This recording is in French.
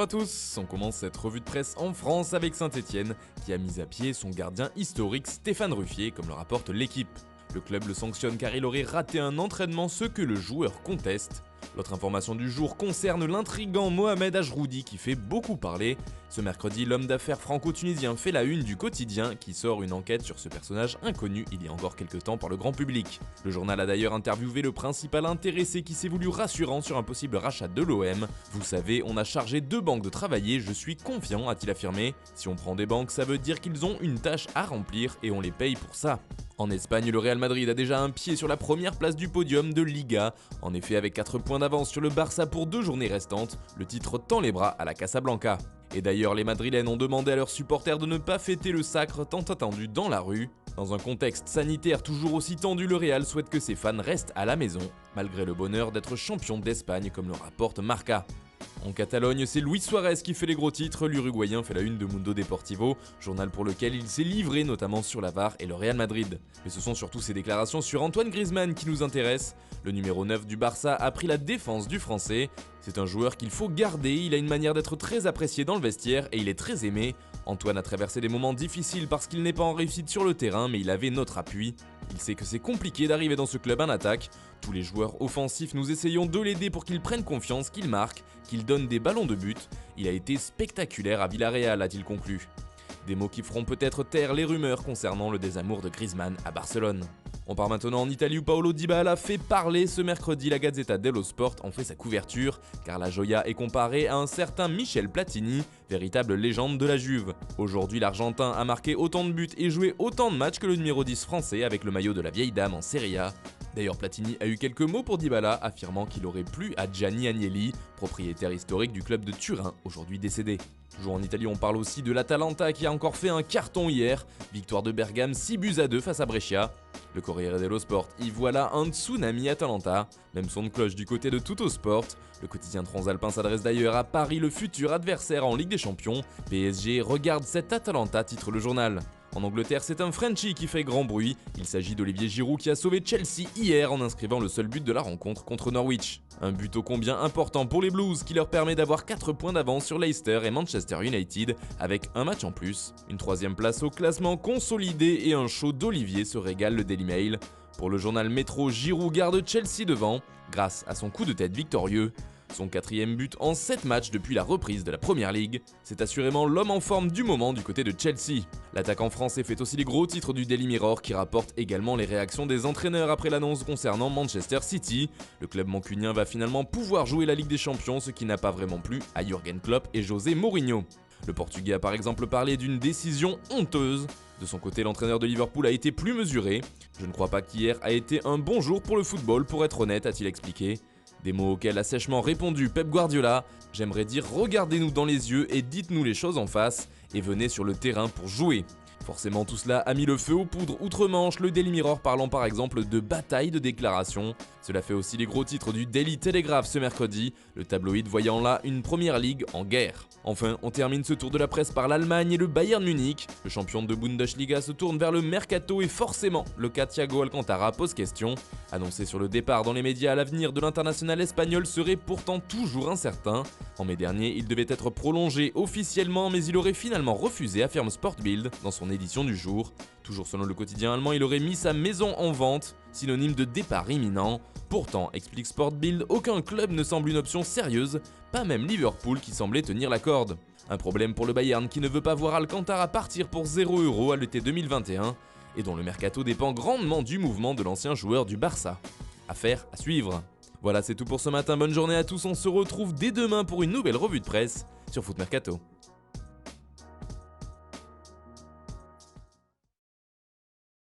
à tous, on commence cette revue de presse en France avec Saint-Etienne qui a mis à pied son gardien historique Stéphane Ruffier comme le rapporte l'équipe. Le club le sanctionne car il aurait raté un entraînement, ce que le joueur conteste. L'autre information du jour concerne l'intrigant Mohamed Ajroudi qui fait beaucoup parler. Ce mercredi, l'homme d'affaires franco-tunisien fait la une du quotidien qui sort une enquête sur ce personnage inconnu il y a encore quelques temps par le grand public. Le journal a d'ailleurs interviewé le principal intéressé qui s'est voulu rassurant sur un possible rachat de l'OM. Vous savez, on a chargé 2 banques de travailler, je suis confiant, a-t-il affirmé. Si on prend des banques, ça veut dire qu'ils ont une tâche à remplir et on les paye pour ça. En Espagne, le Real Madrid a déjà un pied sur la première place du podium de Liga. En effet, avec 4 points d'avance sur le Barça pour 2 journées restantes, le titre tend les bras à la Casablanca. Et d'ailleurs, les Madrilènes ont demandé à leurs supporters de ne pas fêter le sacre tant attendu dans la rue. Dans un contexte sanitaire toujours aussi tendu, le Real souhaite que ses fans restent à la maison, malgré le bonheur d'être champion d'Espagne comme le rapporte Marca. En Catalogne, c'est Luis Suarez qui fait les gros titres, l'Uruguayen fait la une de Mundo Deportivo, journal pour lequel il s'est livré notamment sur la VAR et le Real Madrid. Mais ce sont surtout ses déclarations sur Antoine Griezmann qui nous intéressent. Le numéro 9 du Barça a pris la défense du Français. C'est un joueur qu'il faut garder, il a une manière d'être très apprécié dans le vestiaire et il est très aimé. Antoine a traversé des moments difficiles parce qu'il n'est pas en réussite sur le terrain, mais il avait notre appui. Il sait que c'est compliqué d'arriver dans ce club en attaque. Tous les joueurs offensifs, nous essayons de l'aider pour qu'il prenne confiance, qu'il marque, qu'il donne des ballons de but. Il a été spectaculaire à Villarreal, a-t-il conclu. Des mots qui feront peut-être taire les rumeurs concernant le désamour de Griezmann à Barcelone. On part maintenant en Italie où Paolo Dybala fait parler ce mercredi. La Gazzetta dello Sport en fait sa couverture, car la Joya est comparé à un certain Michel Platini, véritable légende de la Juve. Aujourd'hui, l'Argentin a marqué autant de buts et joué autant de matchs que le numéro 10 français avec le maillot de la vieille dame en Serie A. D'ailleurs, Platini a eu quelques mots pour Dybala, affirmant qu'il aurait plu à Gianni Agnelli, propriétaire historique du club de Turin, aujourd'hui décédé. Toujours en Italie, on parle aussi de l'Atalanta qui a encore fait un carton hier. Victoire de Bergame 6-2 face à Brescia. Le Corriere dello Sport y voilà un tsunami Atalanta. Même son de cloche du côté de Tuttosport. Le quotidien transalpin s'adresse d'ailleurs à Paris, le futur adversaire en Ligue des Champions. PSG regarde cette Atalanta, titre le journal. En Angleterre, c'est un Frenchie qui fait grand bruit. Il s'agit d'Olivier Giroud qui a sauvé Chelsea hier en inscrivant le seul but de la rencontre contre Norwich. Un but ô combien important pour les Blues qui leur permet d'avoir 4 points d'avance sur Leicester et Manchester United avec un match en plus. Une 3e place au classement consolidé et un show d'Olivier se régale le Daily Mail. Pour le journal Métro, Giroud garde Chelsea devant grâce à son coup de tête victorieux. Son 4e but en 7 matchs depuis la reprise de la Première Ligue. C'est assurément l'homme en forme du moment du côté de Chelsea. L'attaquant français fait aussi les gros titres du Daily Mirror qui rapporte également les réactions des entraîneurs après l'annonce concernant Manchester City. Le club mancunien va finalement pouvoir jouer la Ligue des Champions, ce qui n'a pas vraiment plu à Jürgen Klopp et José Mourinho. Le Portugais a par exemple parlé d'une décision honteuse. De son côté, l'entraîneur de Liverpool a été plus mesuré. « Je ne crois pas qu'hier a été un bon jour pour le football, pour être honnête », a-t-il expliqué. Des mots auxquels a sèchement répondu Pep Guardiola. J'aimerais dire regardez-nous dans les yeux et dites-nous les choses en face et venez sur le terrain pour jouer. Forcément tout cela a mis le feu aux poudres outre-Manche, le Daily Mirror parlant par exemple de bataille de déclaration. Cela fait aussi les gros titres du Daily Telegraph ce mercredi, le tabloïd voyant là une première ligue en guerre. Enfin, on termine ce tour de la presse par l'Allemagne et le Bayern Munich. Le champion de Bundesliga se tourne vers le mercato et forcément, le cas Thiago Alcantara pose question. Annoncé sur le départ dans les médias, l'avenir de l'international espagnol serait pourtant toujours incertain. En mai dernier, il devait être prolongé officiellement, mais il aurait finalement refusé, affirme Sportbild dans son édition du jour. Toujours selon le quotidien allemand, il aurait mis sa maison en vente, synonyme de départ imminent. Pourtant, explique Sportbild, aucun club ne semble une option sérieuse, pas même Liverpool qui semblait tenir la corde. Un problème pour le Bayern qui ne veut pas voir Alcantara partir pour 0 € à l'été 2021 et dont le mercato dépend grandement du mouvement de l'ancien joueur du Barça. Affaire à suivre. Voilà, c'est tout pour ce matin, bonne journée à tous, on se retrouve dès demain pour une nouvelle revue de presse sur Foot Mercato.